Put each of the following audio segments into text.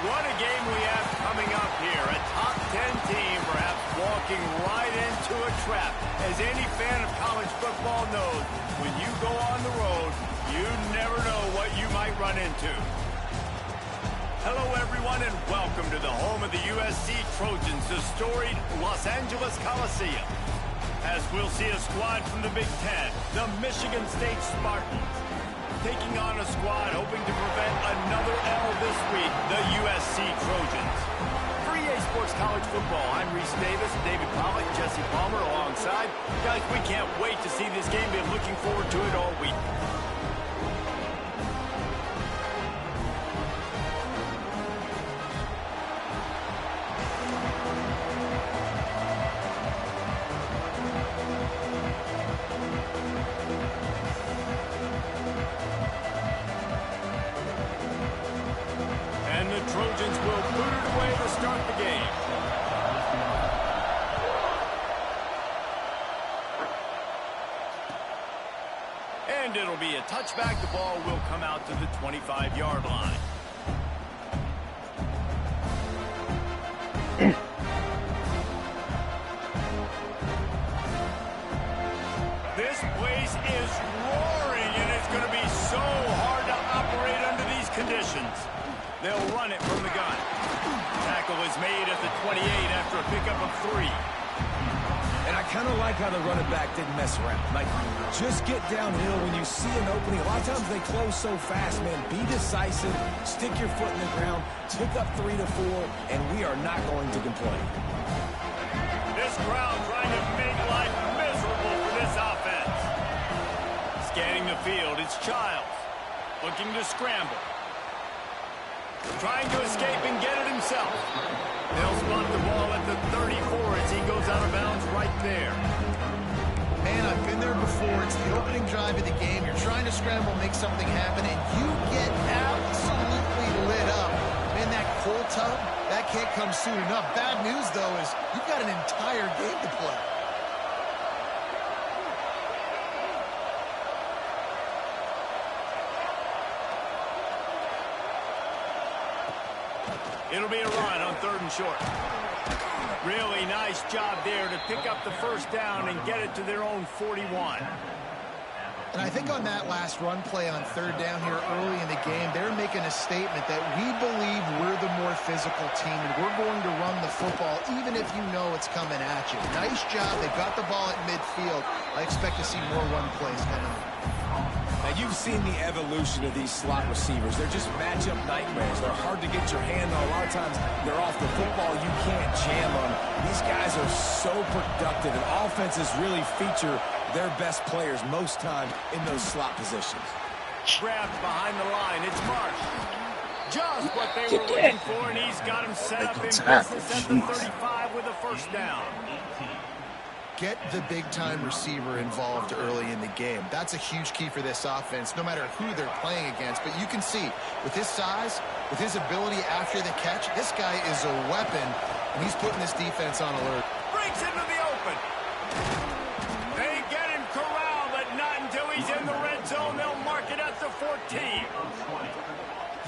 What a game we have coming up here. A top 10 team perhaps walking right into a trap. As any fan of college football knows, when you go on the road, you never know what you might run into. Hello, everyone, and welcome to the home of the USC Trojans, the storied Los Angeles Coliseum. As we'll see a squad from the Big Ten, the Michigan State Spartans, taking on a squad hoping to prevent another L this week, the USC Trojans. For EA Sports College Football, I'm Reese Davis, David Pollock, Jesse Palmer alongside. Guys, we can't wait to see this game. Been looking forward to it all week. Trojans will boot it away to start the game. And it'll be a touchback. The ball will come out to the 25-yard line. This place is roaring, and it's going to be so hard to operate under these conditions. They'll run it from the gun. Tackle is made at the 28 after a pickup of 3. And I kind of like how the running back didn't mess around. Like, just get downhill when you see an opening. A lot of times they close so fast, man. Be decisive, stick your foot in the ground, pick up 3 to 4, and we are not going to complain. This crowd trying to make life miserable for this offense. Scanning the field, it's Childs. Looking to scramble. Trying to escape and get it himself. They'll spot the ball at the 34 as he goes out of bounds right there. Man, I've been there before. It's the opening drive of the game. You're trying to scramble, make something happen, and you get absolutely lit up. Man, that cold tub, that can't come soon enough. Bad news, though, is you've got an entire game to play. It'll be a run on 3rd and short. Really nice job there to pick up the first down and get it to their own 41. And I think on that last run play on 3rd down here early in the game, they're making a statement that we believe we're the more physical team and we're going to run the football even if you know it's coming at you. Nice job. They got the ball at midfield. I expect to see more run plays coming. Now, you've seen the evolution of these slot receivers. They're just matchup nightmares. They're hard to get your hand on. A lot of times, they're off the football. You can't jam on. These guys are so productive, and offenses really feature their best players most time in those slot positions. Grabbed behind the line. It's Marsh. Just what they were looking for, and he's got him set up in business at the 35 with a first down. Get the big-time receiver involved early in the game. That's a huge key for this offense, no matter who they're playing against. But you can see, with his size, with his ability after the catch, this guy is a weapon, and he's putting this defense on alert. Breaks into the open. They get him corralled, but not until he's in the red zone. They'll mark it at the 14.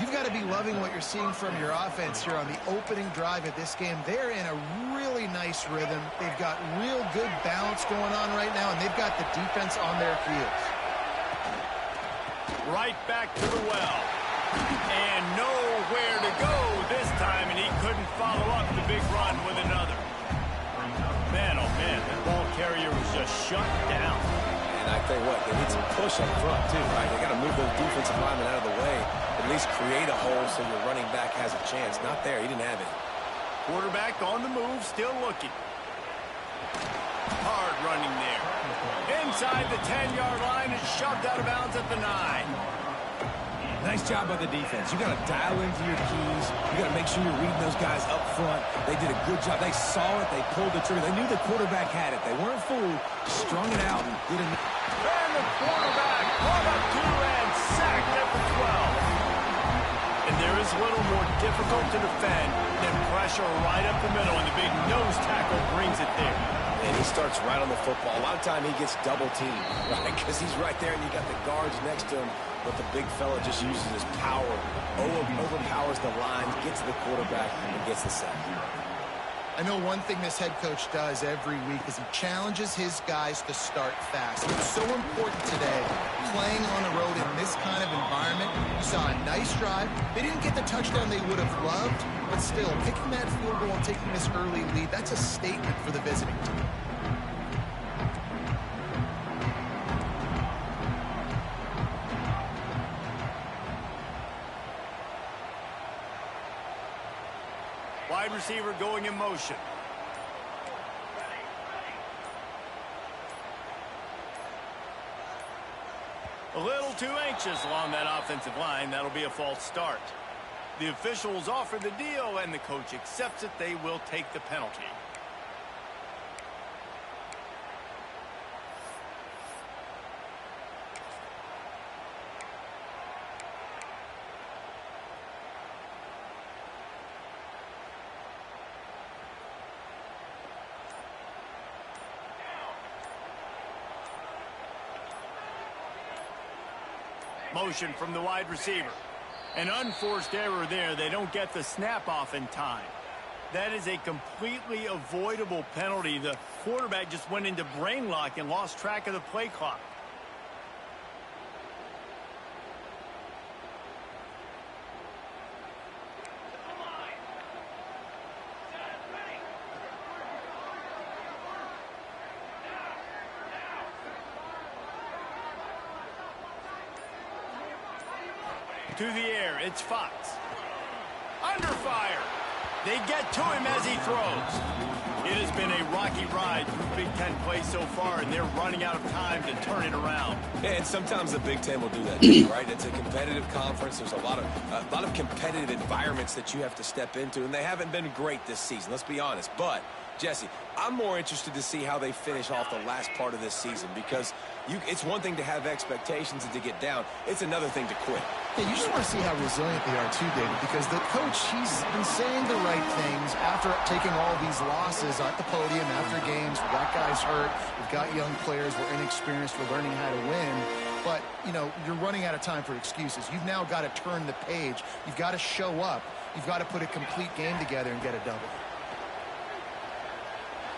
You've got to be loving what you're seeing from your offense here on the opening drive of this game. They're in a really nice rhythm. They've got real good balance going on right now, and they've got the defense on their heels. Right back to the well. And nowhere to go this time, and he couldn't follow up the big run with another. Man, oh man, the ball carrier was just shut down. And I tell you what, they need some push up front, too, right? They got to move those defensive linemen out of the way. At least create a hole so your running back has a chance. Not there. He didn't have it. Quarterback on the move, still looking. Hard running there. Inside the 10-yard line and shoved out of bounds at the 9. Nice job by the defense. You got to dial into your keys. You got to make sure you're reading those guys up front. They did a good job. They saw it. They pulled the trigger. They knew the quarterback had it. They weren't fooled. Strung it out and did it. And the quarterback brought up 2 and sacked at the 12. And there is a little more difficult to defend than pressure right up the middle, and the big nose tackle brings it there. And he starts right on the football. A lot of time he gets double teamed, right? Because he's right there and you got the guards next to him, but the big fella just uses his power, overpowers the line, gets to the quarterback, and gets the sack. I know one thing this head coach does every week is he challenges his guys to start fast. It's so important today, playing on the road in this kind of environment. You saw a nice drive. They didn't get the touchdown they would have loved, but still, picking that field goal and taking this early lead, that's a statement for the visiting team. Wide receiver going in motion. A little too anxious along that offensive line. That'll be a false start. The officials offer the deal, and the coach accepts it. They will take the penalty. Motion from the wide receiver. An unforced error there. They don't get the snap off in time. That is a completely avoidable penalty. The quarterback just went into brain lock and lost track of the play clock. To the air, it's Fox. Under fire. They get to him as he throws. It has been a rocky ride through Big Ten play so far, and they're running out of time to turn it around. And sometimes the Big Ten will do that too, right? It's a competitive conference. There's a lot of competitive environments that you have to step into, and they haven't been great this season, let's be honest. But, Jesse, I'm more interested to see how they finish off the last part of this season, because it's one thing to have expectations and to get down. It's another thing to quit. Yeah, you just want to see how resilient they are too, David, because the coach, he's been saying the right things after taking all these losses at the podium after games. We've got guys hurt. We've got young players. We're inexperienced. We're learning how to win. But, you know, you're running out of time for excuses. You've now got to turn the page. You've got to show up. You've got to put a complete game together and get a double.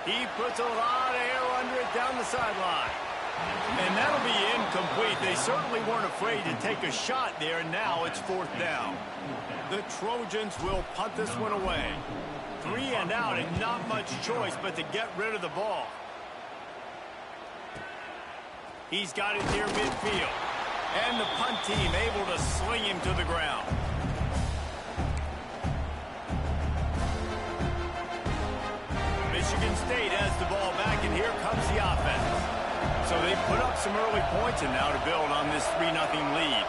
He puts a lot of air under it down the sideline. And that'll be incomplete. They certainly weren't afraid to take a shot there, and now it's fourth down. The Trojans will punt this one away. 3 and out, and not much choice but to get rid of the ball. He's got it near midfield. And the punt team able to sling him to the ground. Michigan State has the ball back, and here comes the offense. So they put up some early points, and now to build on this 3-0 lead.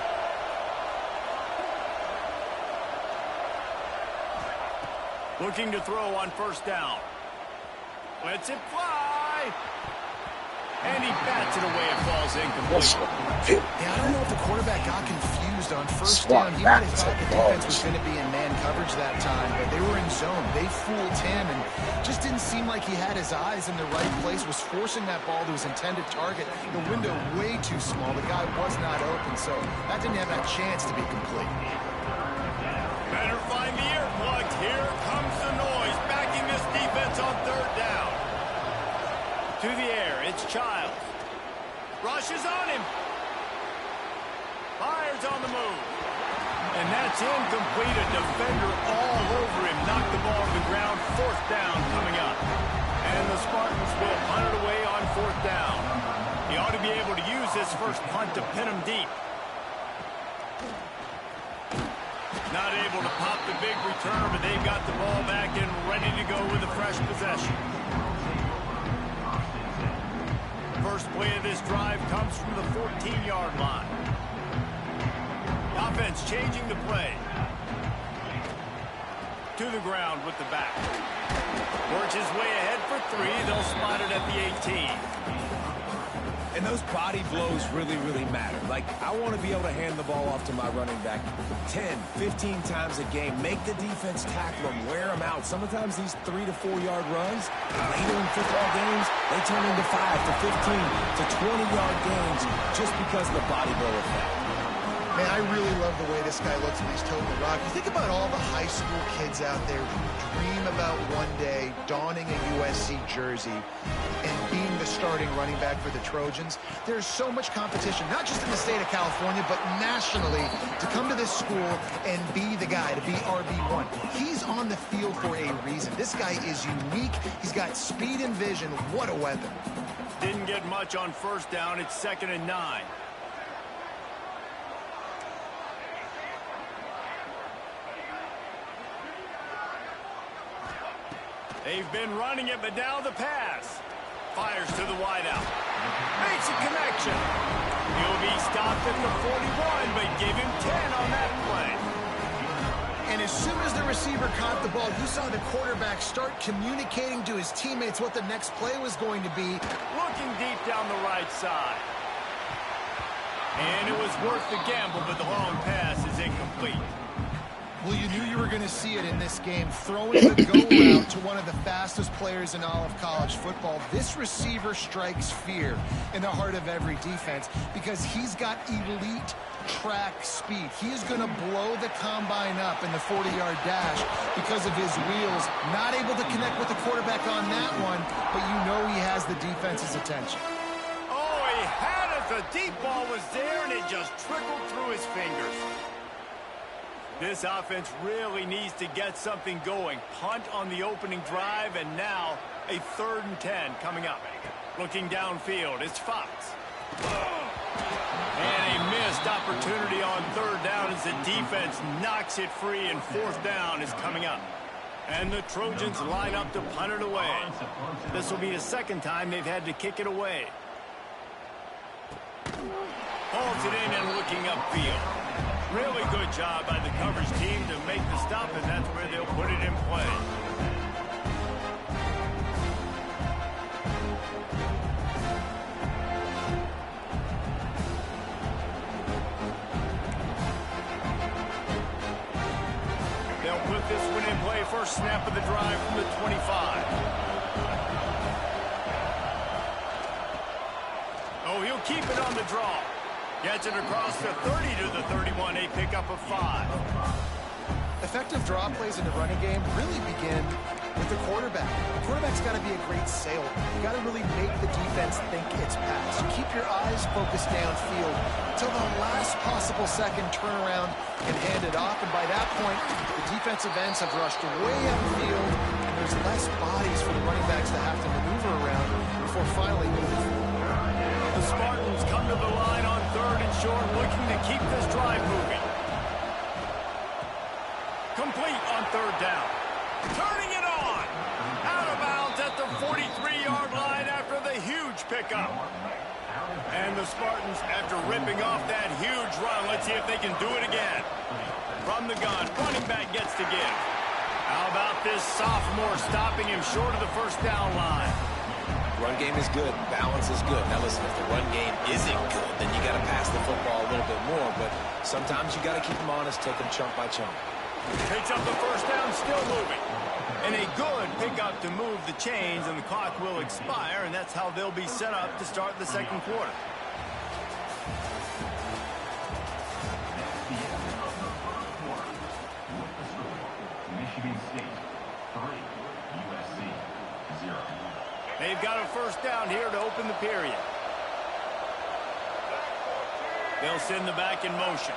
Looking to throw on first down. Lets it fly. And he bats it away. It falls incomplete. Yeah, I don't know if the quarterback got confused on first down. He might have thought the defense was going to be in man coverage that time, but they were in zone. They fooled him and just didn't seem like he had his eyes in the right place, was forcing that ball to his intended target. The window way too small. The guy was not open, so that didn't have that chance to be complete. Better find the earplugs. Here comes the noise, backing this defense on third down. To the air, it's Childs. Rushes on him. Fires on the move. And that's incomplete. A defender all over him. Knocked the ball to the ground. Fourth down coming up. And the Spartans will punt it away on fourth down. He ought to be able to use this first punt to pin him deep. Not able to pop the big return, but they've got the ball back and ready to go with a fresh possession. First play of this drive comes from the 14-yard line. Offense changing the play. To the ground with the back. Works his way ahead for 3. They'll spot it at the 18. And those body blows really, really matter. Like, I want to be able to hand the ball off to my running back 10, 15 times a game. Make the defense tackle them, wear them out. Sometimes these 3 to 4 yard runs, later in football games, they turn into 5 to 15 to 20-yard games just because of the body blow effect. Man, I really love the way this guy looks when he's toting the rock. You think about all the high school kids out there who dream about one day donning a USC jersey and being the starting running back for the Trojans. There's so much competition, not just in the state of California, but nationally, to come to this school and be the guy, to be RB1. He's on the field for a reason. This guy is unique. He's got speed and vision. What a weapon. Didn't get much on first down. It's 2nd and 9. They've been running it, but now the pass. Fires to the wideout. Makes a connection. He'll be stopped at the 41, but give him 10 on that play. And as soon as the receiver caught the ball, you saw the quarterback start communicating to his teammates what the next play was going to be. Looking deep down the right side. And it was worth the gamble, but the long pass is incomplete. Well, you knew you were going to see it in this game. Throwing the go route to one of the fastest players in all of college football. This receiver strikes fear in the heart of every defense because he's got elite track speed. He is going to blow the combine up in the 40-yard dash because of his wheels. Not able to connect with the quarterback on that one, but you know he has the defense's attention. Oh, he had it. The deep ball was there, and it just trickled through his fingers. This offense really needs to get something going. Punt on the opening drive, and now a 3rd and 10 coming up. Looking downfield, it's Fox. And a missed opportunity on 3rd down as the defense knocks it free, and 4th down is coming up. And the Trojans line up to punt it away. This will be the 2nd time they've had to kick it away. Holds it in and looking upfield. Really good job by the coverage team to make the stop, and that's where they'll put it in play. They'll put this one in play. First snap of the drive from the 25. Oh, he'll keep it on the draw. Gets it across the 30 to the 31, a pickup of 5. Effective draw plays in the running game really begin with the quarterback. The quarterback's got to be a great sailor. You got to really make the defense think it's pass. You keep your eyes focused downfield until the last possible second, turn around and hand it off. And by that point, the defensive ends have rushed way upfield, and there's less bodies for the running backs to have to maneuver around before finally moving forward. The Spartans come to the line on 3rd and short, looking to keep this drive moving. Complete on 3rd down. Turning it on. Out of bounds at the 43-yard line after the huge pickup. And the Spartans, after ripping off that huge run, let's see if they can do it again. From the gun, running back gets to give. How about this sophomore stopping him short of the 1st down line? Run game is good. Balance is good. Now listen, if the run game isn't good, then you got to pass the football a little bit more. But sometimes you got to keep them honest, take them chunk by chunk. Picks up the 1st down, still moving. And a good pickup to move the chains, and the clock will expire, and that's how they'll be set up to start the 2nd quarter. Michigan State 3, USC 0. They've got a 1st down here to open the period. They'll send the back in motion.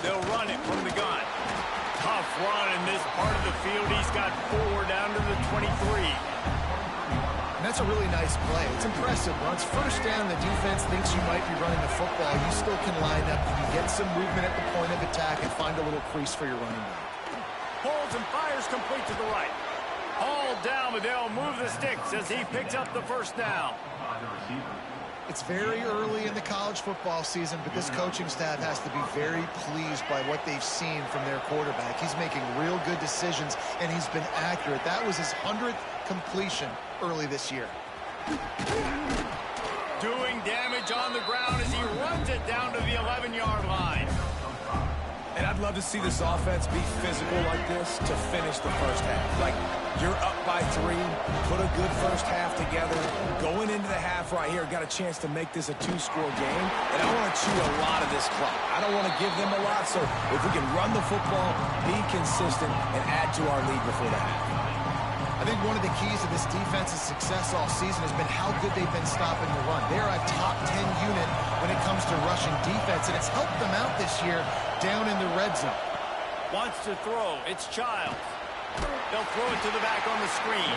They'll run it from the gun. Tough run in this part of the field. He's got 4 down to the 23. And that's a really nice play. It's impressive. Once 1st down, the defense thinks you might be running the football. You still can line up. You can get some movement at the point of attack and find a little crease for your running back. Holds and fires complete to the right. Hauled down, but they'll move the sticks as he picks up the 1st down. It's very early in the college football season, but this coaching staff has to be very pleased by what they've seen from their quarterback. He's making real good decisions, and he's been accurate. That was his 100th completion early this year. doing damage on the ground as he runs it down to the 11-yard line. And I'd love to see this offense be physical like this to finish the first half. Like, you're up by 3, put a good first half together. Going into the half right here, got a chance to make this a 2-score game. And I want to chew a lot of this clock. I don't want to give them a lot, so if we can run the football, be consistent, and add to our lead before the half. I think one of the keys to this defense's success all season has been how good they've been stopping the run. They're a top 10 unit when it comes to rushing defense, and it's helped them out this year down in the red zone. Wants to throw. It's Childs. They'll throw it to the back on the screen.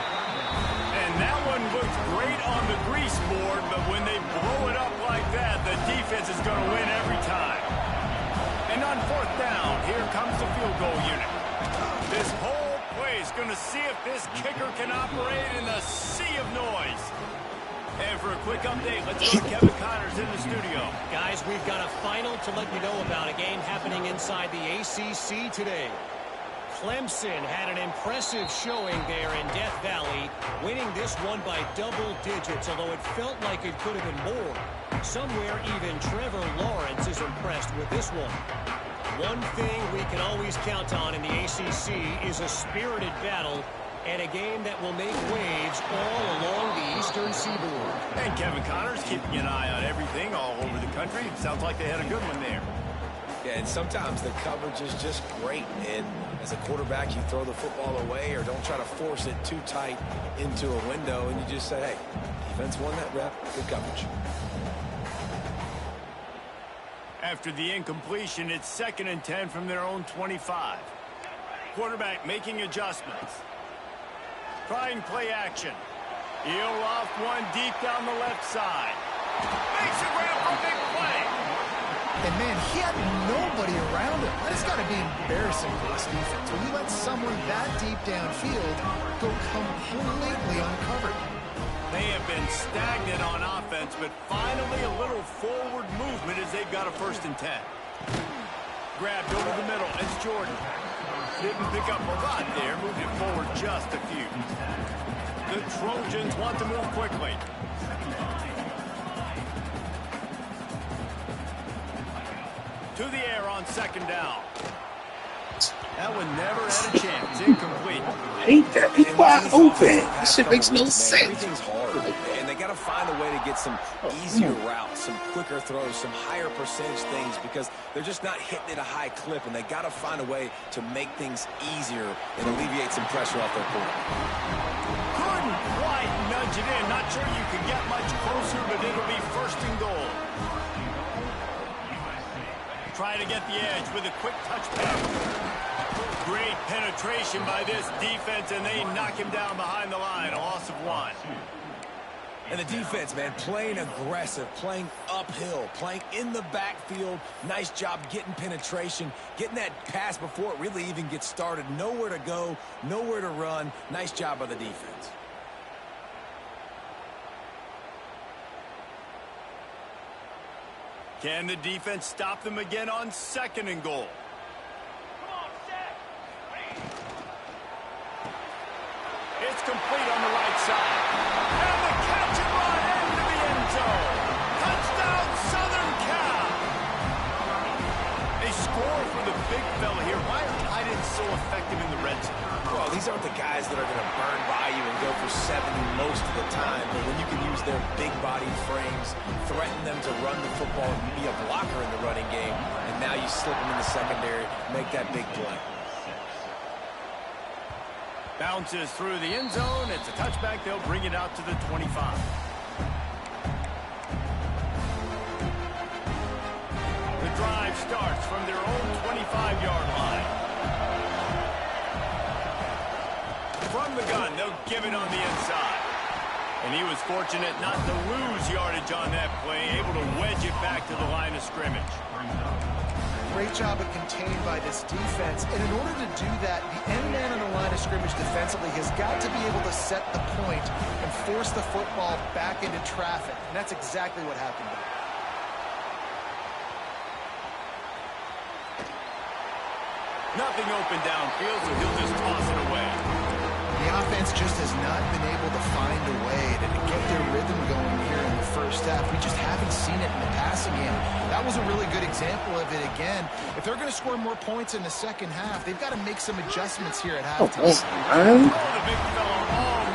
And that one looks great on the grease board, but when they blow it up like that, the defense is going to win every time. And on 4th down, here comes the field goal unit. This whole play is going to see if this kicker can operate in the sea of noise. And for a quick update, let's go to Kevin Connors in the studio. Guys, we've got a final to let you know about, a game happening inside the ACC today. Clemson had an impressive showing there in Death Valley, winning this one by double digits, although it felt like it could have been more. Somewhere even Trevor Lawrence is impressed with this one. One thing we can always count on in the ACC is a spirited battle and a game that will make waves all along the Eastern Seaboard. And Kevin Connors keeping an eye on everything all over the country. Sounds like they had a good one there. Yeah, and sometimes the coverage is just great. And as a quarterback, you throw the football away or don't try to force it too tight into a window, and you just say, hey, defense won that rep, good coverage. After the incompletion, it's 2nd and 10 from their own 25. Quarterback making adjustments. Trying play action. He'll loft one deep down the left side. Makes a grab for a big play. And, man, he had nobody around him. That has got to be embarrassing for this defense. When you let someone that deep downfield go completely uncovered. They have been stagnant on offense, but finally a little forward movement as they've got a 1st and 10. Grabbed over the middle. It's Jordan. Didn't pick up a lot there. Moved it forward just a few. The Trojans want to move quickly. To the air on 2nd down. That one never had a chance. Incomplete. I hate that. It's wide open. This shit makes no sense. Everything's hard, and they got to find a way to get some easier routes, some quicker throws, some higher percentage things, because they're just not hitting at a high clip, and they got to find a way to make things easier and alleviate some pressure off their quarterback. Couldn't quite nudge it in. Not sure you could get much closer, but it'll be 1st and goal. Try to get the edge with a quick touch pass. Great penetration by this defense, and they knock him down behind the line. A loss of 1. And the defense, man, playing aggressive, playing uphill, playing in the backfield. Nice job getting penetration, getting that pass before it really even gets started. Nowhere to go, nowhere to run. Nice job by the defense. Can the defense stop them again on 2nd and goal? It's complete on the right side. And the catch and run into the end zone. Touchdown, Southern Cal. They score for the big fella here. Why are tight ends so effective in the red zone? Well, these aren't the guys that are going to burn by you and go for 70 most of the time, but when you can use their big-bodied frames, threaten them to run the football and be a blocker in the running game, and now you slip them in the secondary, make that big play. Bounces through the end zone. It's a touchback. They'll bring it out to the 25. The drive starts from their own 25-yard line. From the gun, they'll give it on the inside. And he was fortunate not to lose yardage on that play, able to wedge it back to the line of scrimmage. Great job of contained by this defense. And in order to do that, the end man on the line of scrimmage defensively has got to be able to set the point and force the football back into traffic. And that's exactly what happened there. Nothing open downfield, so he'll just toss it away. The offense offense just has not been able to find a way to get their rhythm going here in the first half. We just haven't seen it in the passing game. That was a really good example of it again. If they're going to score more points in the second half, they've got to make some adjustments here at halftime.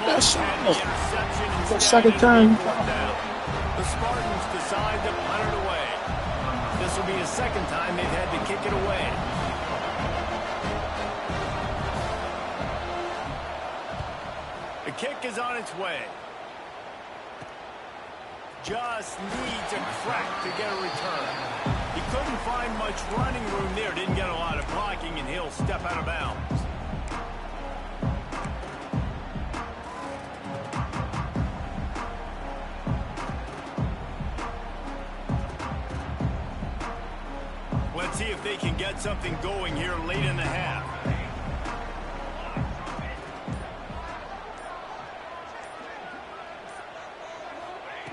That's the second time. The Spartans decide to punt it away. This will be the second time they've had to kick it away. The kick is on its way. Just needs a crack to get a return. He couldn't find much running room there. Didn't get a lot of blocking, and he'll step out of bounds. Let's see if they can get something going here late in the half.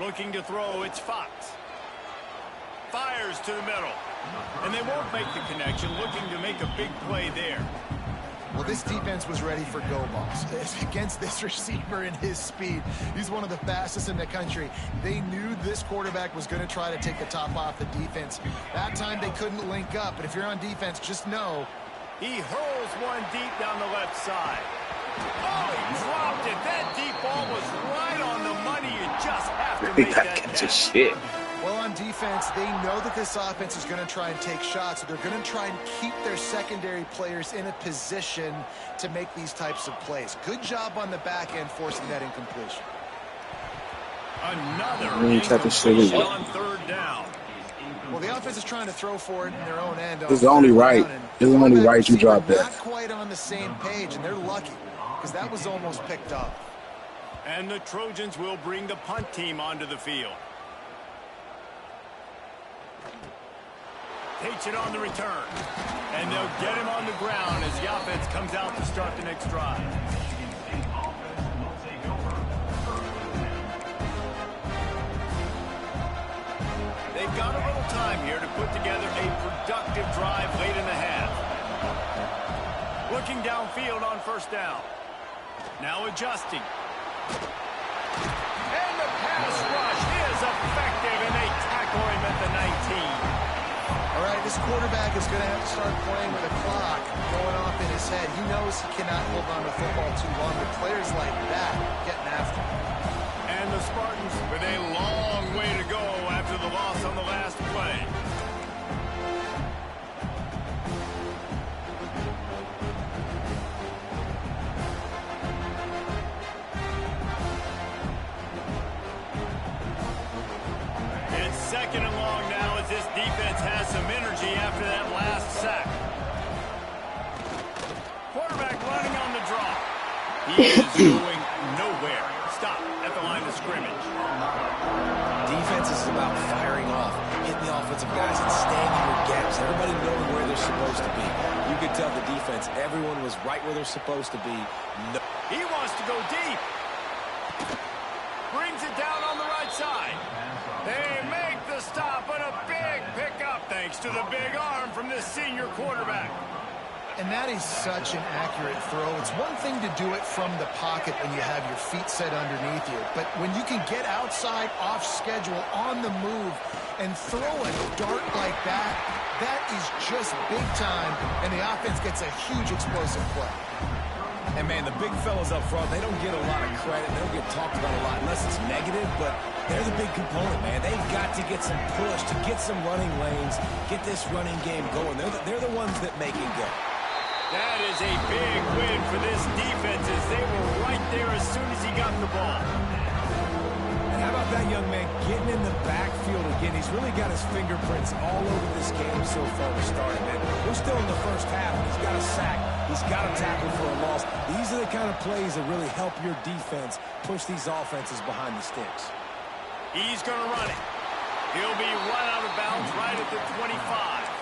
Looking to throw, it's Fox. Fires to the middle. And they won't make the connection, looking to make a big play there. Well, this defense was ready for go balls. Against this receiver and his speed, he's one of the fastest in the country. They knew this quarterback was going to try to take the top off the defense. That time they couldn't link up, but if you're on defense, just know. He hurls one deep down the left side. Oh, he dropped it. That deep ball was right on the money. You just have to make that catch. Shit. Well, on defense, they know that this offense is going to try and take shots. So they're going to try and keep their secondary players in a position to make these types of plays. Good job on the back end forcing that incompletion. Another incompletion on third down. Well, the offense is trying to throw for it in their own end. It's only right. It's only right you drop that. Not quite on the same page, and they're lucky because that was almost picked up. And the Trojans will bring the punt team onto the field. Takes it on the return. And they'll get him on the ground as the offense comes out to start the next drive. They've got a little time here to put together a productive drive late in the half. Looking downfield on first down. Now adjusting. And the pass rush is effective, and they tackle him at the 19. All right, this quarterback is going to have to start playing with a clock going off in his head. He knows he cannot hold on to football too long, but players like that getting after him. And the Spartans with a long way to go after the loss on the last play. It's second and long now as this defense has some energy after that last sack. Quarterback running on the draw. He is going nowhere. Stop at the line of scrimmage. Defense is about firing off, hitting the offensive guys and staying in your gaps. Everybody knowing where they're supposed to be. You could tell the defense, everyone was right where they're supposed to be. No. He wants to go deep. Brings it down on the right side. They make the stop, but a big pickup thanks to the big arm from this senior quarterback. And that is such an accurate throw. It's one thing to do it from the pocket when you have your feet set underneath you. But when you can get outside, off schedule, on the move, and throw a dart like that, that is just big time. And the offense gets a huge explosive play. And, man, the big fellas up front, they don't get a lot of credit. They don't get talked about a lot unless it's negative, but they're the big component, man. They've got to get some push, to get some running lanes, get this running game going. They're the ones that make it go. That is a big win for this defense as they were right there as soon as he got the ball. And how about that young man getting in the backfield again? He's really got his fingerprints all over this game so far to start it, man. We're still in the first half. He's got a sack. He's got a tackle for a loss. These are the kind of plays that really help your defense push these offenses behind the sticks. He's going to run it. He'll be run out of bounds right at the 25.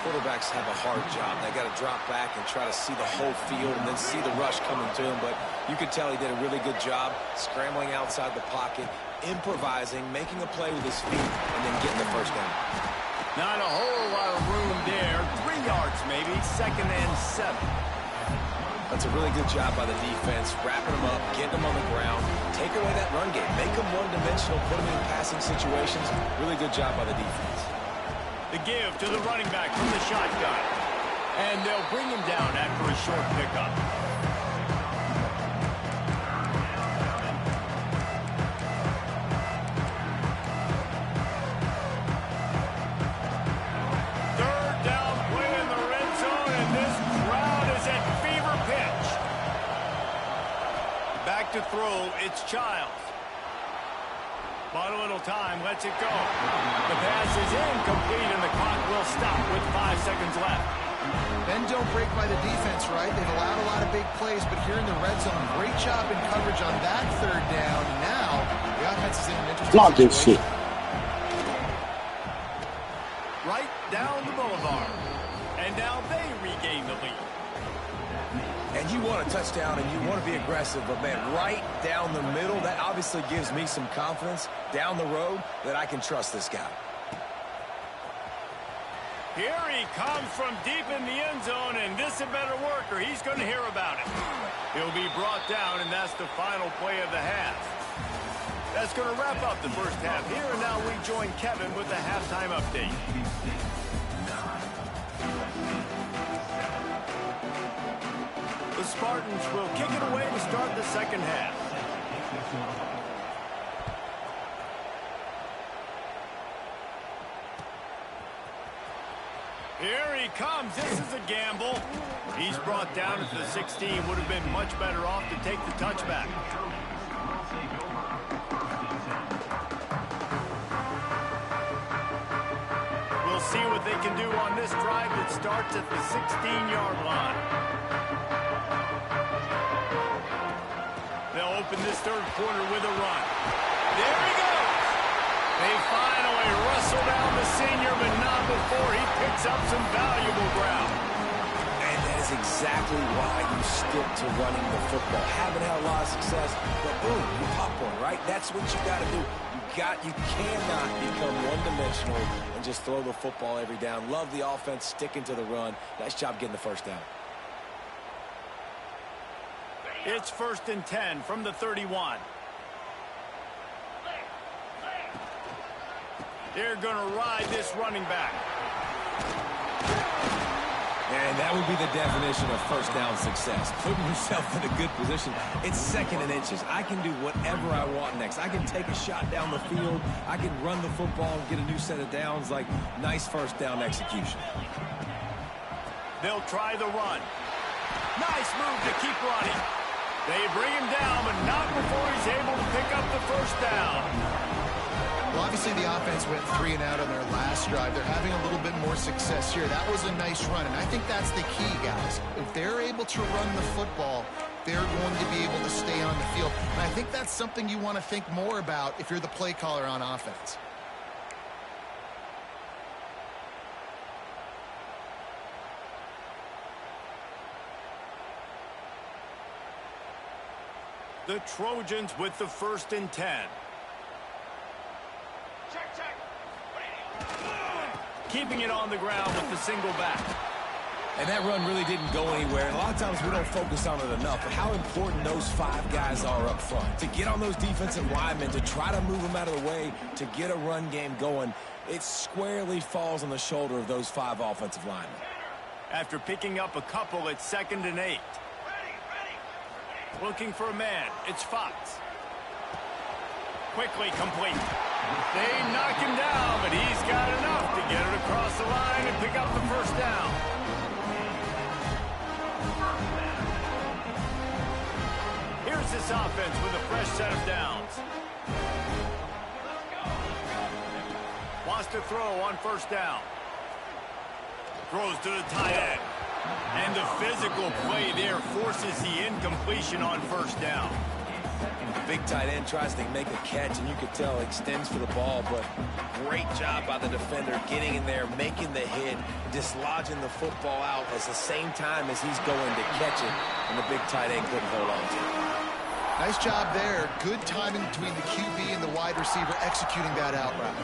Quarterbacks have a hard job. They got to drop back and try to see the whole field and then see the rush coming to him. But you could tell he did a really good job scrambling outside the pocket, improvising, making a play with his feet, and then getting the first down. Not a whole lot of room there. 3 yards maybe. Second and 7. That's a really good job by the defense, wrapping them up, getting them on the ground, take away that run game, make them one-dimensional, put them in passing situations. Really good job by the defense. The give to the running back from the shotgun. And they'll bring him down after a short pickup. Third down play in the red zone, and this crowd is at fever pitch. Back to throw, it's Childs. Bought a little time, lets it go. The pass is incomplete, and the clock will stop with 5 seconds left. Bend don't break by the defense, right? They've allowed a lot of big plays, but here in the red zone, great job in coverage on that third down. And now, the offense is in an interesting Block this situation. shit. Right down the boulevard. And now they regain the lead. And you want a touchdown and you want to be aggressive, but man, right down the middle, that obviously gives me some confidence down the road that I can trust this guy. Here he comes from deep in the end zone, and this had better work or he's going to hear about it. He'll be brought down, and that's the final play of the half. That's going to wrap up the first half here, and now we join Kevin with the halftime update. The Spartans will kick it away to start the second half. Here he comes. This is a gamble. He's brought down at the 16. Would have been much better off to take the touchback. We'll see what they can do on this drive that starts at the 16-yard line. They'll open this third quarter with a run. There he goes. They finally wrestle down the senior, but not before he picks up some valuable ground. And that is exactly why you stick to running the football. Haven't had a lot of success, but boom, you pop one, right? That's what you got to do. You cannot become one-dimensional and just throw the football every down. Love the offense, sticking to the run. Nice job getting the first down. It's 1st and 10 from the 31. They're going to ride this running back. And that would be the definition of first down success. Putting yourself in a good position. It's 2nd and inches. I can do whatever I want next. I can take a shot down the field. I can run the football and get a new set of downs. Like, nice first down execution. They'll try the run. Nice move to keep running. They bring him down, but not before he's able to pick up the first down. Well, obviously the offense went 3 and out on their last drive. They're having a little bit more success here. That was a nice run, and I think that's the key, guys. If they're able to run the football, they're going to be able to stay on the field. And I think that's something you want to think more about if you're the play caller on offense. The Trojans with the 1st and 10. Keeping it on the ground with the single back. And that run really didn't go anywhere. And a lot of times we don't focus on it enough, but how important those 5 guys are up front. To get on those defensive linemen, to try to move them out of the way, to get a run game going, it squarely falls on the shoulder of those 5 offensive linemen. After picking up a couple, it's 2nd and 8. Looking for a man. It's Fox. Quickly complete. They knock him down, but he's got enough to get it across the line and pick up the first down. Here's this offense with a fresh set of downs. Wants to throw on first down. Throws to the tight end. And the physical play there forces the incompletion on first down. The big tight end tries to make a catch, and you could tell extends for the ball, but great job by the defender getting in there, making the hit, dislodging the football out at the same time as he's going to catch it, and the big tight end couldn't hold on to it. Nice job there. Good timing between the QB and the wide receiver executing that out route.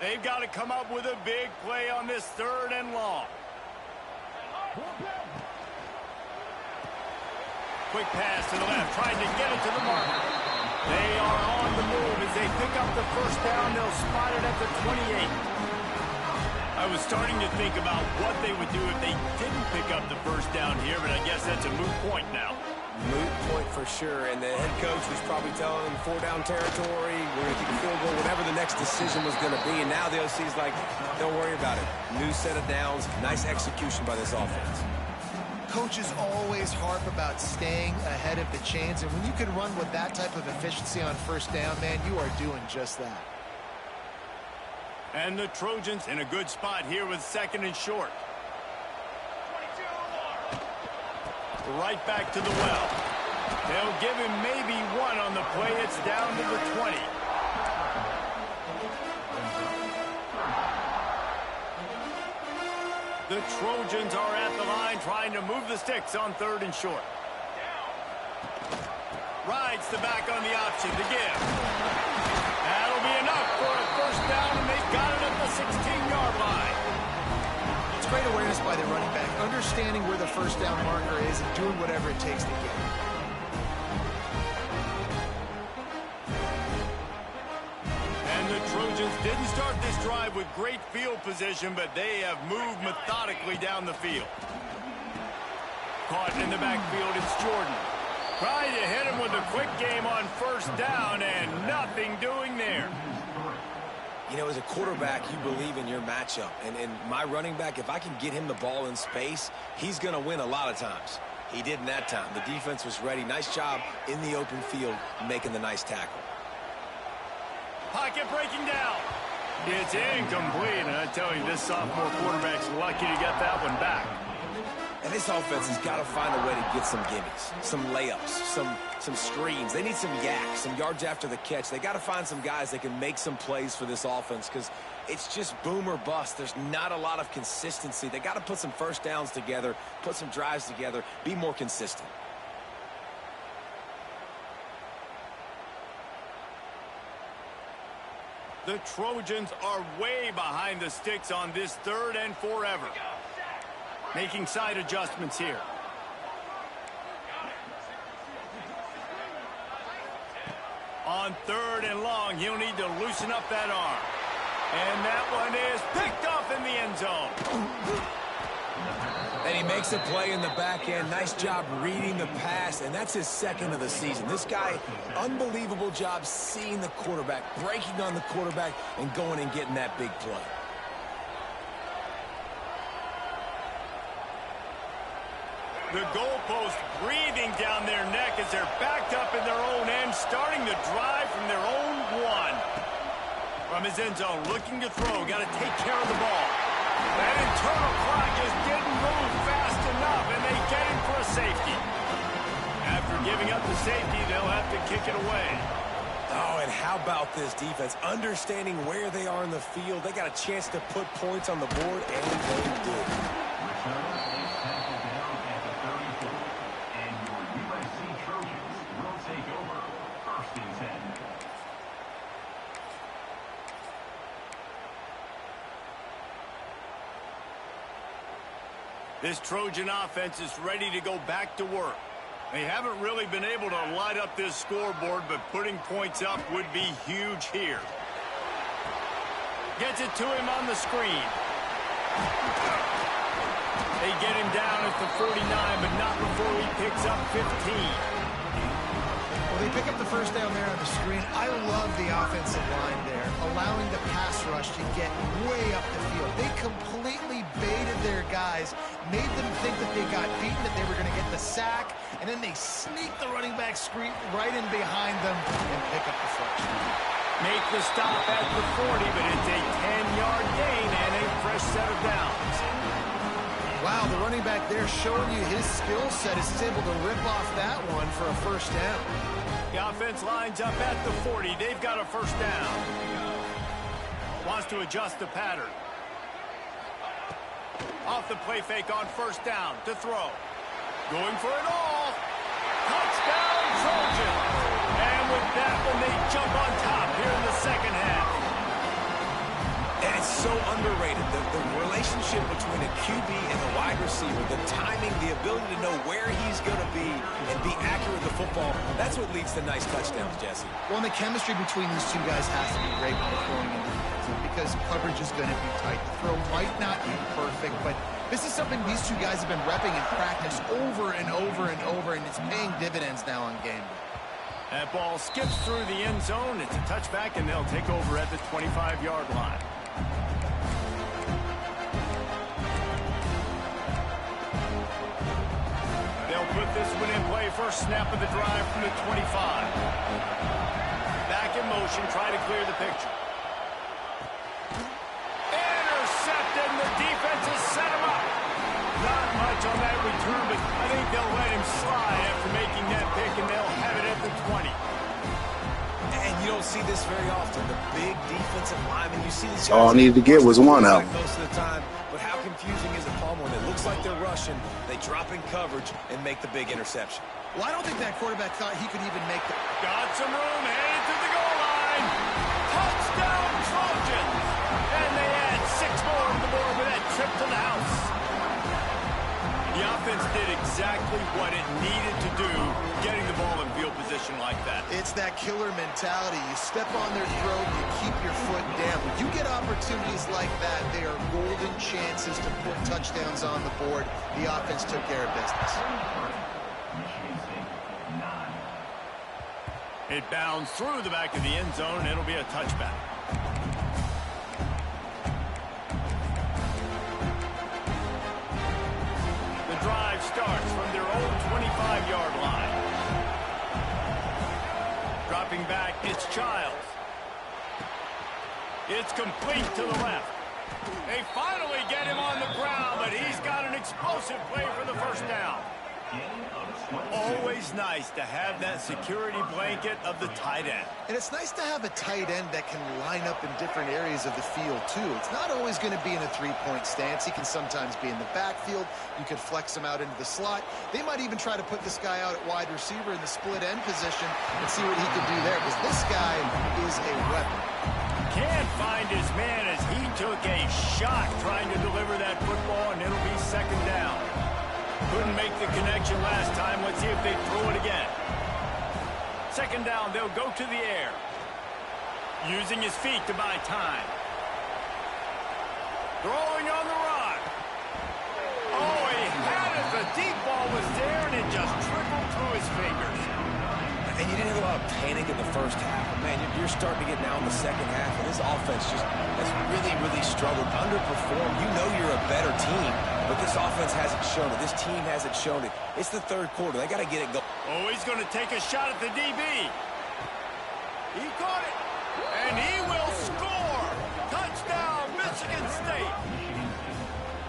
They've got to come up with a big play on this 3rd and long. Quick pass to the left, trying to get it to the marker. They are on the move as they pick up the first down. They'll spot it at the 28. I was starting to think about what they would do if they didn't pick up the first down here, but I guess that's a moot point now. Moot point for sure, and the head coach was probably telling them 4-down territory, we're going to kick a field goal, whatever the next decision was going to be, and now the OC's like, don't worry about it. New set of downs, nice execution by this offense. Coaches always harp about staying ahead of the chains, and when you can run with that type of efficiency on first down, man, you are doing just that. And the Trojans in a good spot here with 2nd and short. Right back to the well. They'll give him maybe 1 on the play. It's down to the 20. The Trojans are at the line trying to move the sticks on 3rd and short. Rides the back on the option to give. That'll be enough for a first down, and they've got it at the 16-yard line. It's great awareness by the running back, understanding where the first down marker is and doing whatever it takes to get it. And the Trojans didn't start this drive with great field position, but they have moved methodically down the field. Caught in the backfield, it's Jordan. Trying to hit him with a quick game on first down, and nothing doing there. You know, as a quarterback, you believe in your matchup. And my running back, if I can get him the ball in space, he's going to win a lot of times. He did in that time. The defense was ready. Nice job in the open field making the nice tackle. Pocket breaking down. It's incomplete, and I tell you, this sophomore quarterback's lucky to get that one back. And this offense has got to find a way to get some gimmies, some layups, some screens. They need some yaks, some yards after the catch. They got to find some guys that can make some plays for this offense because it's just boom or bust. There's not a lot of consistency. They got to put some first downs together, put some drives together, be more consistent. The Trojans are way behind the sticks on this 3rd and forever. Making side adjustments here. On 3rd and long, he'll need to loosen up that arm. And that one is picked off in the end zone. And he makes a play in the back end. Nice job reading the pass, and that's his 2nd of the season. This guy, unbelievable job seeing the quarterback, breaking on the quarterback, and going and getting that big play. The goalpost breathing down their neck as they're backed up in their own end, starting the drive from their own 1. From his end zone, looking to throw, got to take care of the ball. That internal clock just didn't move fast enough, and they get him for a safety. After giving up the safety, they'll have to kick it away. Oh, and how about this defense? Understanding where they are in the field. They got a chance to put points on the board, and they did. This Trojan offense is ready to go back to work. They haven't really been able to light up this scoreboard, but putting points up would be huge here. Gets it to him on the screen. They get him down at the 49, but not before he picks up 15. Well, they pick up the first down there on the screen. I love the offensive line there, allowing the pass rush to get way up the field. They completely baited their guys, made them think that they got beaten, that they were going to get the sack, and then they sneak the running back screen right in behind them and pick up the first. Make the stop at the 40, but it's a 10-yard gain and a fresh set of downs. Wow, the running back there showing you his skill set as he's able to rip off that one for a first down. The offense lines up at the 40. They've got a first down. Wants to adjust the pattern. Off the play fake on first down to throw. Going for it all. Touchdown, Trojans. And with that one, they jump on top here in the second half. it's so underrated. The relationship between a QB and a wide receiver, the timing, the ability to know where he's going to be and be accurate with the football, that's what leads to nice touchdowns, Jesse. Well, and the chemistry between these two guys has to be great when they're throwing into defense because coverage is going to be tight. The throw might not be perfect, but this is something these two guys have been repping in practice over and over and over, and it's paying dividends now on game day. That ball skips through the end zone. It's a touchback, and they'll take over at the 25-yard line. They'll put this one in play. First snap of the drive from the 25. Back in motion, try to clear the picture. Intercepted, and the defense has set him up. Not much on that return, but I think they'll let him slide after making that pick, and they'll have it at the 20. And you don't see this very often. The big defensive lineman, you see these guys. All I needed to get was one out. Most of the time, but how confusing is it, Palmer, when it looks like they're rushing, they drop in coverage and make the big interception? Well, I don't think that quarterback thought he could even make the... Got some room, headed to the goal line. Touchdown, Trojans! And they add 6 more on the board with that trip to the house. The offense did exactly what it needed to do, getting the ball in field position like that. It's that killer mentality. You step on their throat, you keep your foot down. When you get opportunities like that, they are golden chances to put touchdowns on the board. The offense took care of business. Michigan State, 9. It bounds through the back of the end zone, and it'll be a touchback. The drive starts from their own 25-yard line. Dropping back, it's Childs. It's complete to the left. They finally get him on the ground, but he's got an explosive play for the first down. Always nice to have that security blanket of the tight end. And it's nice to have a tight end that can line up in different areas of the field, too. It's not always going to be in a three-point stance. He can sometimes be in the backfield. You could flex him out into the slot. They might even try to put this guy out at wide receiver in the split end position and see what he can do there, because this guy is a weapon. Can't find his man as he took a shot trying to deliver that football, and it'll be second down. Couldn't make the connection last time. Let's see if they throw it again. Second down, they'll go to the air. Using his feet to buy time. Throwing on the run. Oh, he had it. The deep ball was there, and it just trickled through his fingers. And you didn't have a lot of panic in the first half. But man, you're starting to get now in the second half, and this offense just has really, really struggled, underperformed. You know you're a better team, but this offense hasn't shown it. This team hasn't shown it. It's the third quarter. They got to get it going. Oh, he's going to take a shot at the DB. He caught it, and he will score. Touchdown, Michigan State.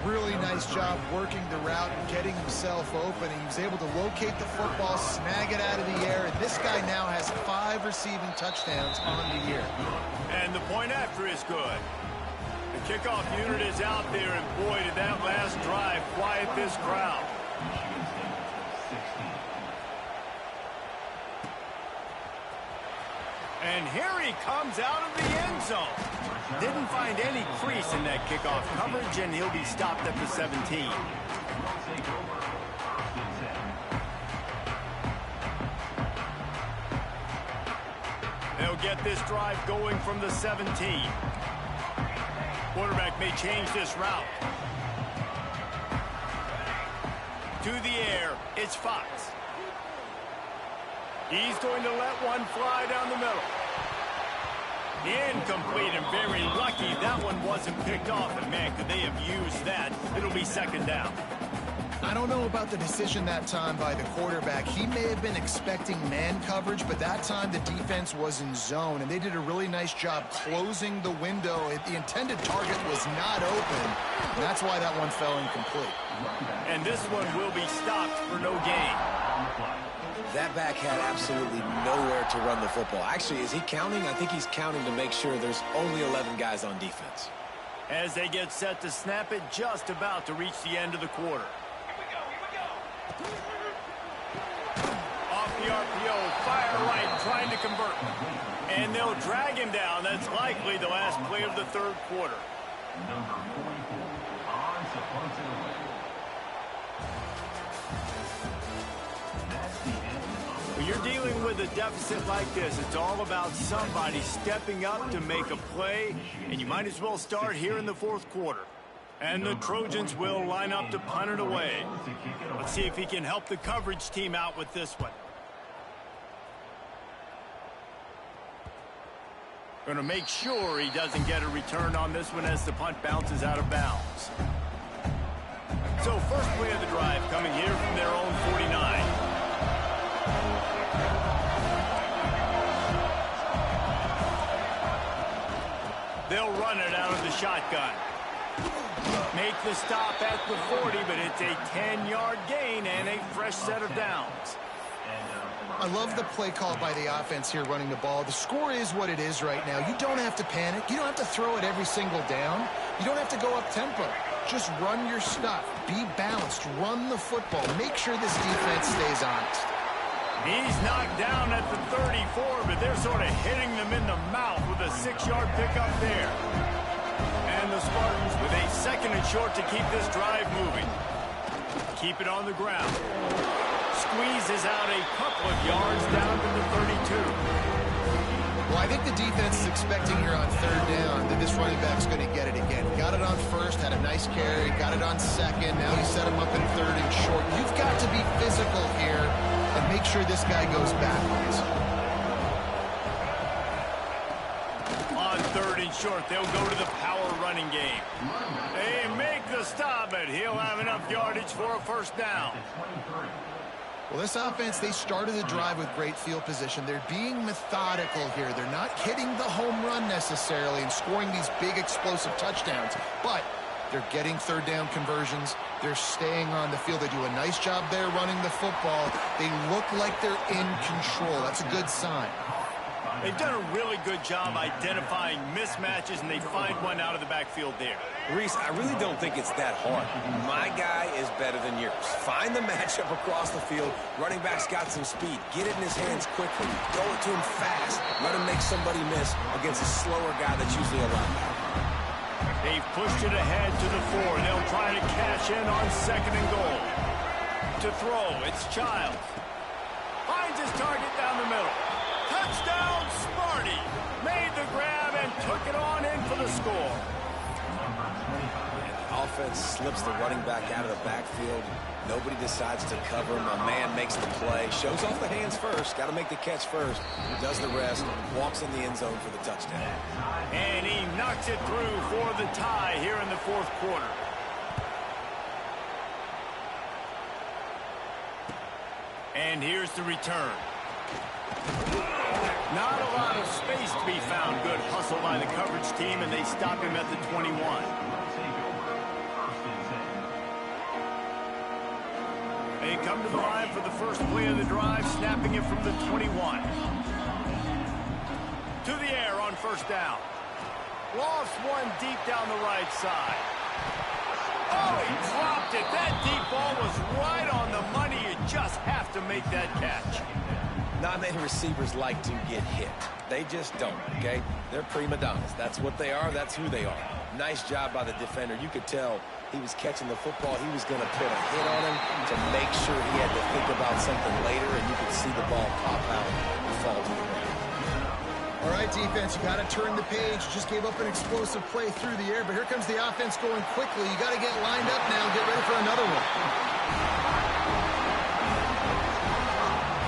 Really nice job working the route and getting himself open. He was able to locate the football, snag it out of the air, and this guy now has 5 receiving touchdowns on the year. And the point after is good. The kickoff unit is out there, and boy, did that last drive quiet this crowd. Michigan State, 16. And here he comes out of the end zone. Didn't find any crease in that kickoff coverage, and he'll be stopped at the 17. They'll get this drive going from the 17. Quarterback may change this route. To the air, it's Fox. He's going to let one fly down the middle. Incomplete, and very lucky that one wasn't picked off. And man, could they have used that? It'll be second down. I don't know about the decision that time by the quarterback. He may have been expecting man coverage, but that time the defense was in zone, and they did a really nice job closing the window. The intended target was not open, and that's why that one fell incomplete. And this one will be stopped for no gain. That back had absolutely nowhere to run the football. Actually, is he counting? I think he's counting to make sure there's only 11 guys on defense. As they get set to snap it, just about to reach the end of the quarter. Off the RPO, fire right, trying to convert. And they'll drag him down. That's likely the last play of the third quarter. Number 44, odds to punt it away. That's the end of When you're dealing with a deficit like this, it's all about somebody stepping up to make a play, and you might as well start here in the fourth quarter. And the Trojans will line up to punt it away. Let's see if he can help the coverage team out with this one. Going to make sure he doesn't get a return on this one as the punt bounces out of bounds. So first play of the drive coming here from their own 49. They'll run it out of the shotgun. Make the stop at the 40, but it's a 10-yard gain and a fresh set of downs. I love the play call by the offense here running the ball. The score is what it is right now. You don't have to panic. You don't have to throw it every single down. You don't have to go up tempo. Just run your stuff. Be balanced. Run the football. Make sure this defense stays honest. He's knocked down at the 34, but they're sort of hitting them in the mouth with a 6-yard pickup there. And the Spartans with a second and short to keep this drive moving. Keep it on the ground. Squeezes out a couple of yards down to the 32. Well, I think the defense is expecting here on third down that this running back's going to get it again. Got it on first, had a nice carry, got it on second. Now he set him up in third and short. You've got to be physical here and make sure this guy goes backwards. On third and short, they'll go to the power running game. They make the stop, but he'll have enough yardage for a first down. Well, this offense, they started the drive with great field position. They're being methodical here. They're not hitting the home run necessarily and scoring these big explosive touchdowns, but they're getting third down conversions. They're staying on the field. They do a nice job there running the football. They look like they're in control. That's a good sign. They've done a really good job identifying mismatches, and they find one out of the backfield there. Reese, I really don't think it's that hard. My guy is better than yours. Find the matchup across the field. Running back's got some speed. Get it in his hands quickly. Throw it to him fast. Let him make somebody miss against a slower guy that's usually a linebacker. They've pushed it ahead to the 4. They'll try to cash in on second and goal. To throw, it's Childs. Finds his target down the middle. Touchdown, Sparty. Made the grab and took it on in for the score. The offense slips the running back out of the backfield. Nobody decides to cover him. A man makes the play. Shows off the hands first. Got to make the catch first. Does the rest. Walks in the end zone for the touchdown. And he knocks it through for the tie here in the fourth quarter. And here's the return. Not a lot of space to be found. Good hustle by the coverage team, and they stop him at the 21. They come to the line for the first play of the drive, snapping it from the 21. To the air on first down. Lost one deep down the right side. Oh, he dropped it. That deep ball was right on the money. You just have to make that catch. Not many receivers like to get hit. They just don't, okay? They're prima donnas. That's what they are. That's who they are. Nice job by the defender. You could tell he was catching the football. He was going to put a hit on him to make sure he had to think about something later, and you could see the ball pop out and fall to the ground. All right, defense, you got to turn the page. Just gave up an explosive play through the air, but here comes the offense going quickly. You got to get lined up now and get ready for another one.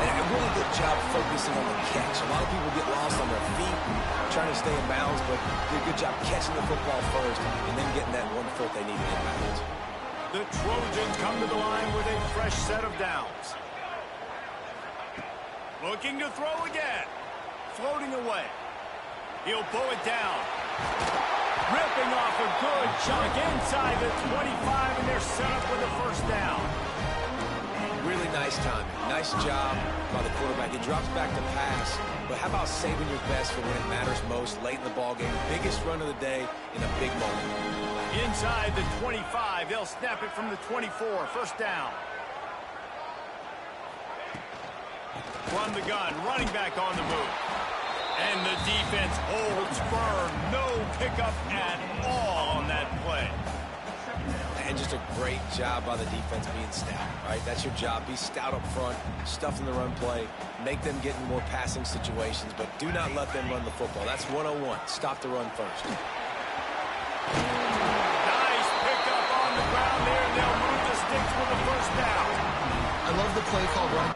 A really good job focusing on the catch. A lot of people get lost on their feet and trying to stay in bounds, but did a good job catching the football first and then getting that 1 foot they needed in bounds. The Trojans come to the line with a fresh set of downs. Looking to throw again. Floating away. He'll pull it down. Ripping off a good chunk inside the 25, and they're set up with a first down. Really nice timing. Nice job by the quarterback. He drops back to pass, but how about saving your best for when it matters most late in the ballgame? Biggest run of the day in a big moment. Inside the 25, they'll snap it from the 24. First down. Run the gun. Running back on the move. And the defense holds firm. No pickup at all on that play. And just a great job by the defense being stout, right? That's your job. Be stout up front, stuff in the run play, make them get in more passing situations, but do not let them run the football. That's 101. Stop the run first. Nice pickup on the ground there, and they'll move the sticks for the first down. I love the play call run.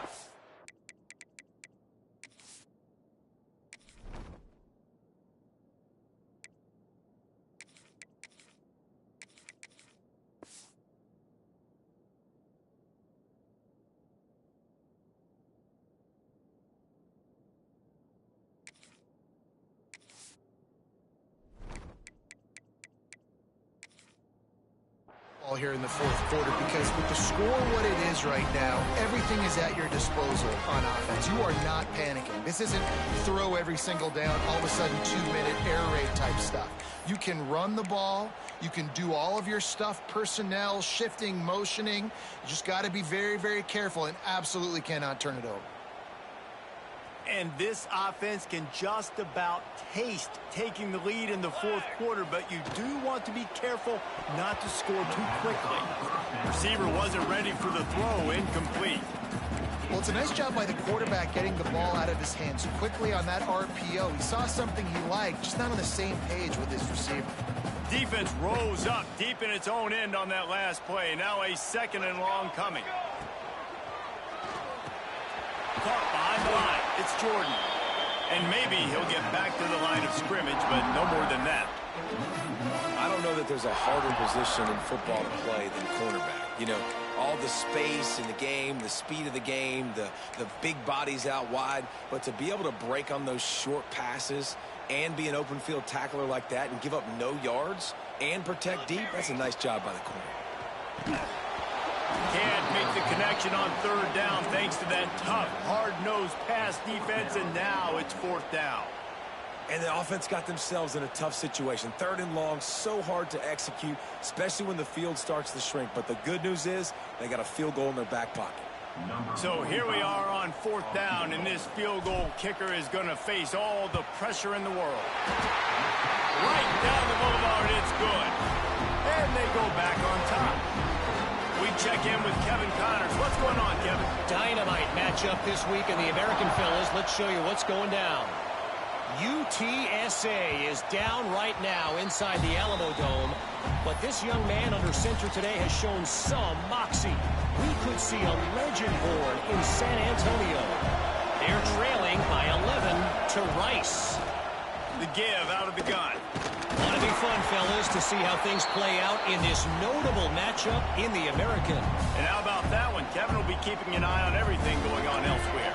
Here in the fourth quarter, because with the score what it is right now, everything is at your disposal on offense. You are not panicking. This isn't throw every single down, all of a sudden 2-minute air raid type stuff. You can run the ball. You can do all of your stuff, personnel, shifting, motioning. You just got to be very, very careful and absolutely cannot turn it over. And this offense can just about taste taking the lead in the fourth quarter, but you do want to be careful not to score too quickly. Receiver wasn't ready for the throw, incomplete. Well, it's a nice job by the quarterback getting the ball out of his hands quickly on that RPO. He saw something he liked, just not on the same page with his receiver. Defense rose up deep in its own end on that last play. Now a 2nd and long coming. Caught behind the line. It's Jordan. And maybe he'll get back to the line of scrimmage, but no more than that. I don't know that there's a harder position in football to play than cornerback. You know, all the space in the game, the speed of the game, the big bodies out wide. But to be able to break on those short passes and be an open field tackler like that and give up no yards and protect deep, that's a nice job by the corner. Can't make the connection on 3rd down thanks to that tough, hard-nosed pass defense, and now it's 4th down. And the offense got themselves in a tough situation. 3rd and long, so hard to execute, especially when the field starts to shrink. But the good news is they got a field goal in their back pocket. So here we are on 4th down, and this field goal kicker is going to face all the pressure in the world. Right down the boulevard, it's good. And they go back on top. We check in with Kevin Connors. What's going on, Kevin? Dynamite matchup this week in the American, fellas. Let's show you what's going down. UTSA is down right now inside the Alamo Dome, but this young man under center today has shown some moxie. We could see a legend born in San Antonio. They're trailing by 11 to Rice. The give out of the gun. Ought to be fun, fellas, to see how things play out in this notable matchup in the American. And how about that one? Kevin will be keeping an eye on everything going on elsewhere.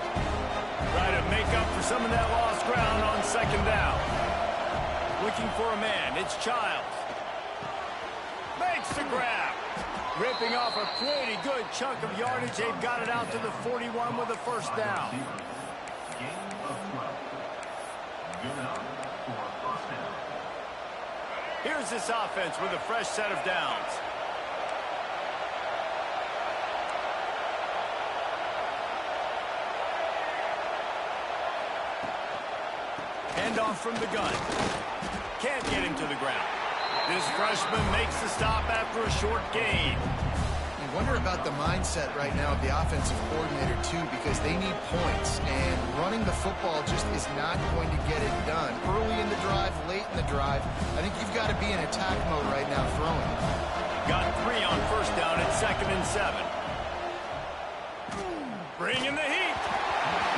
Try to make up for some of that lost ground on 2nd down. Looking for a man. It's Childs. Makes the grab. Ripping off a pretty good chunk of yardage. They've got it out to the 41 with a 1st down. Gain of 12. Good enough for a 1st down. Here's this offense with a fresh set of downs. Handoff from the gun. Can't get him to the ground. This freshman makes the stop after a short gain. I wonder about the mindset right now of the offensive coordinator, too, because they need points, and running the football just is not going to get it done. Early in the drive, late in the drive, I think you've got to be in attack mode right now throwing. Got 3 on 1st down at 2nd and 7. Bringing the heat.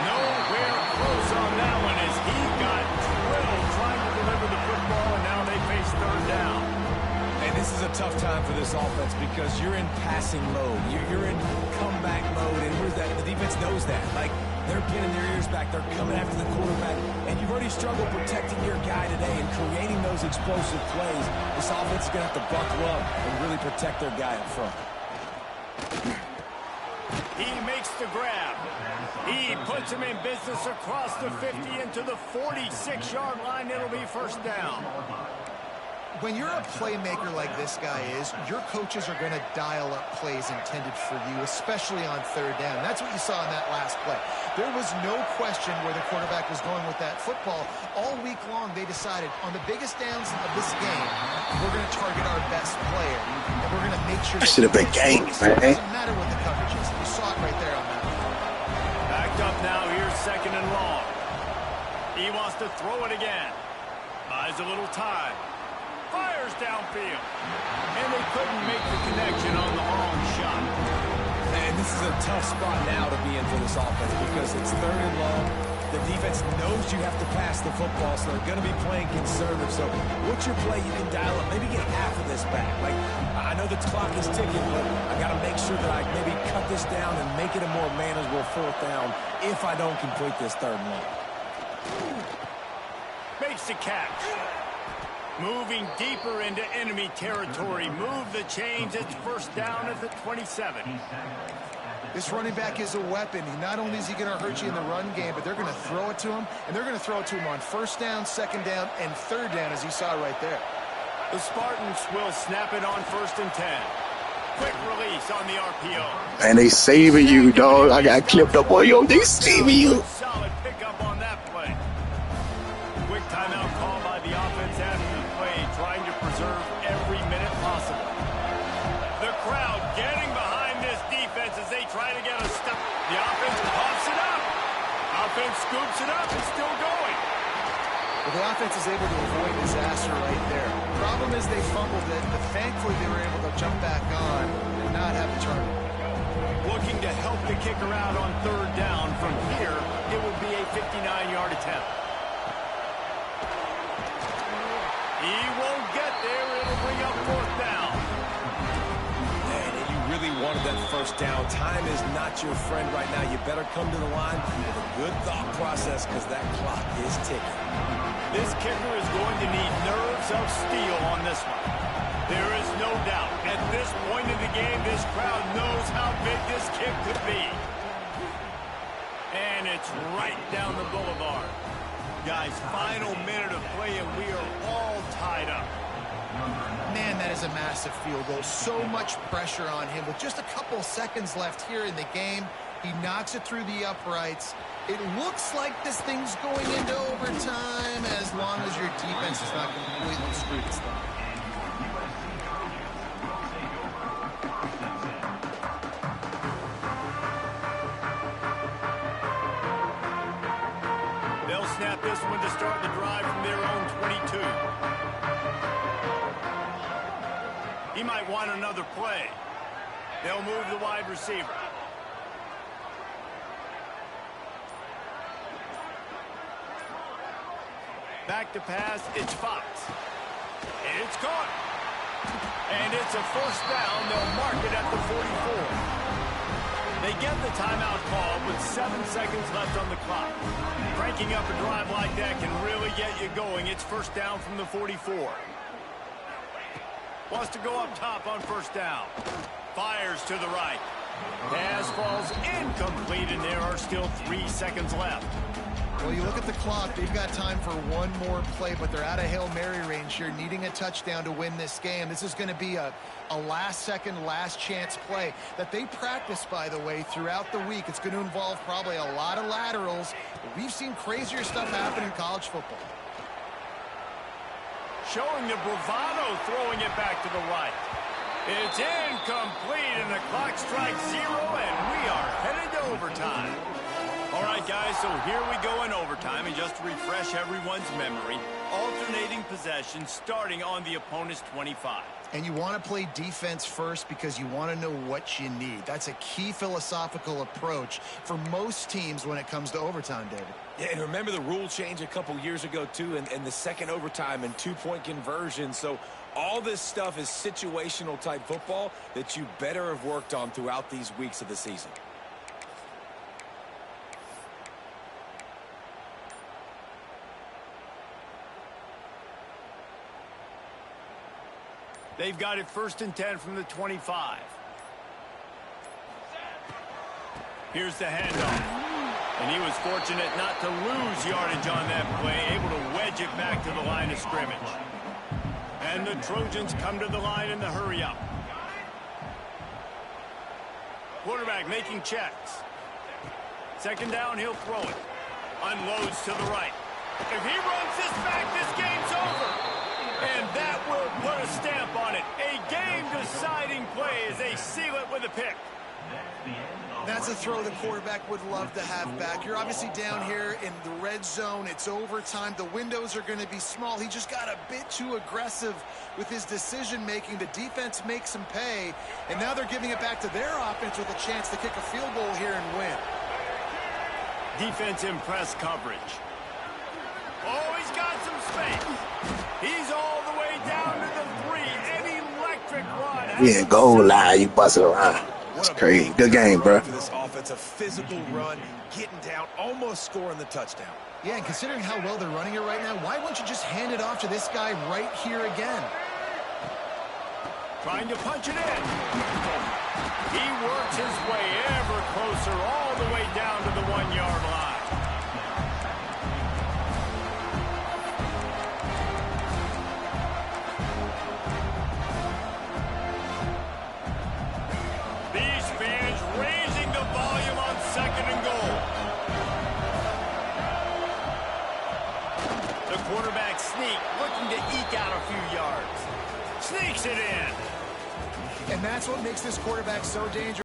Nowhere close on that one as he got drilled trying to deliver the football, and now they face 3rd down. And this is a tough time for this offense because you're in passing mode. You're in comeback mode, and the defense knows that. Like, they're pinning their ears back. They're coming after the quarterback, and you've already struggled protecting your guy today and creating those explosive plays. This offense is going to have to buckle up and really protect their guy up front. He makes the grab. He puts him in business across the 50 into the 46-yard line. It'll be 1st down. When you're a playmaker like this guy is, your coaches are going to dial up plays intended for you, especially on third down. That's what you saw in that last play. There was no question where the quarterback was going with that football. All week long, they decided on the biggest downs of this game, we're going to target our best player, and we're going to make sure That should have been game, man. It doesn't matter what the coverage is. You saw it right there on that. Backed up now. Here's 2nd and long. He wants to throw it again. Buys a little time. Fires downfield. And they couldn't make the connection on the long shot. And this is a tough spot now to be in for this offense because it's 3rd and long. The defense knows you have to pass the football, so they're going to be playing conservative. So what's your play? You can dial up. Maybe get half of this back. Like, I know the clock is ticking, but I got to make sure that I maybe cut this down and make it a more manageable 4th down if I don't complete this 3rd and long. Makes the catch. Moving deeper into enemy territory. Move the chains. It's 1st down at the 27. This running back is a weapon. Not only is he going to hurt you in the run game, but they're going to throw it to him, and they're going to throw it to him on 1st down, 2nd down, and 3rd down, as you saw right there. The Spartans will snap it on 1st and 10. Quick release on the RPO. And they saving you, dog. I got clipped up on yo. They saving you. Solid pickup on that play. Quick timeout call by the offense after the play, trying to preserve every minute possible. The crowd getting behind this defense as they try to get a stop. The offense pops it up. Offense scoops it up. It's still going. Well, the offense is able to avoid disaster right there. Problem is they fumbled it, but thankfully they were able to jump back on and not have a turnover. Looking to help the kicker out on 3rd down. From here, it would be a 59-yard attempt. He won't get there. It'll bring up 4th down. Man, and you really wanted that 1st down. Time is not your friend right now. You better come to the line with a good thought process because that clock is ticking. This kicker is going to need nerves of steel on this one. There is no doubt. At this point in the game, this crowd knows how big this kick could be. And it's right down the boulevard. Guys, final minute of play, and we are all tied up. Man, that is a massive field goal. So much pressure on him. With just a couple seconds left here in the game, he knocks it through the uprights. It looks like this thing's going into overtime as long as your defense is not completely screwed this thing. They'll snap this one to start the drive from their own 22. He might want another play. They'll move the wide receiver. Back to pass, it's Fox. It's caught. And it's a 1st down. They'll mark it at the 44. They get the timeout call with 7 seconds left on the clock. Cranking up a drive like that can really get you going. It's 1st down from the 44. Wants to go up top on 1st down. Fires to the right. Pass falls incomplete, and there are still 3 seconds left. Well, you look at the clock, they've got time for one more play, but they're out of Hail Mary range here, needing a touchdown to win this game. This is going to be a last-second, last-chance play that they practice, by the way, throughout the week. It's going to involve probably a lot of laterals. We've seen crazier stuff happen in college football. Showing the bravado, throwing it back to the right. It's incomplete, and the clock strikes 0, and we are headed to overtime. All right, guys, so here we go in overtime, and just to refresh everyone's memory, alternating possession starting on the opponent's 25. And you want to play defense first because you want to know what you need. That's a key philosophical approach for most teams when it comes to overtime, David. Yeah, and remember the rule change a couple years ago, too, and the second overtime and 2-point conversion. So all this stuff is situational type football that you better have worked on throughout these weeks of the season. They've got it 1st and 10 from the 25. Here's the handoff. And he was fortunate not to lose yardage on that play, able to wedge it back to the line of scrimmage. And the Trojans come to the line in the hurry-up. Quarterback making checks. Second down, he'll throw it. Unloads to the right. If he runs this back, this game's over. And that will put a stamp on it. A game-deciding play as they seal it with a pick. That's a throw the quarterback would love to have back. You're obviously down here in the red zone. It's overtime. The windows are going to be small. He just got a bit too aggressive with his decision-making. The defense makes him pay, and now they're giving it back to their offense with a chance to kick a field goal here and win. Defense in press coverage. Oh, he's got some space. He's all the way down to the 3. An electric run. We ain't goal line, you busting around. That's crazy. Good game, bro. For this offense, a physical run, getting down, almost scoring the touchdown. Yeah, and considering how well they're running it right now, why wouldn't you just hand it off to this guy right here again? Trying to punch it in. He works his way ever closer all the way down to the 1-yard line. These fans raising the volume on 2nd and goal. The quarterback sneak, looking to eke out a few yards. Sneaks it in. And that's what makes this quarterback so dangerous.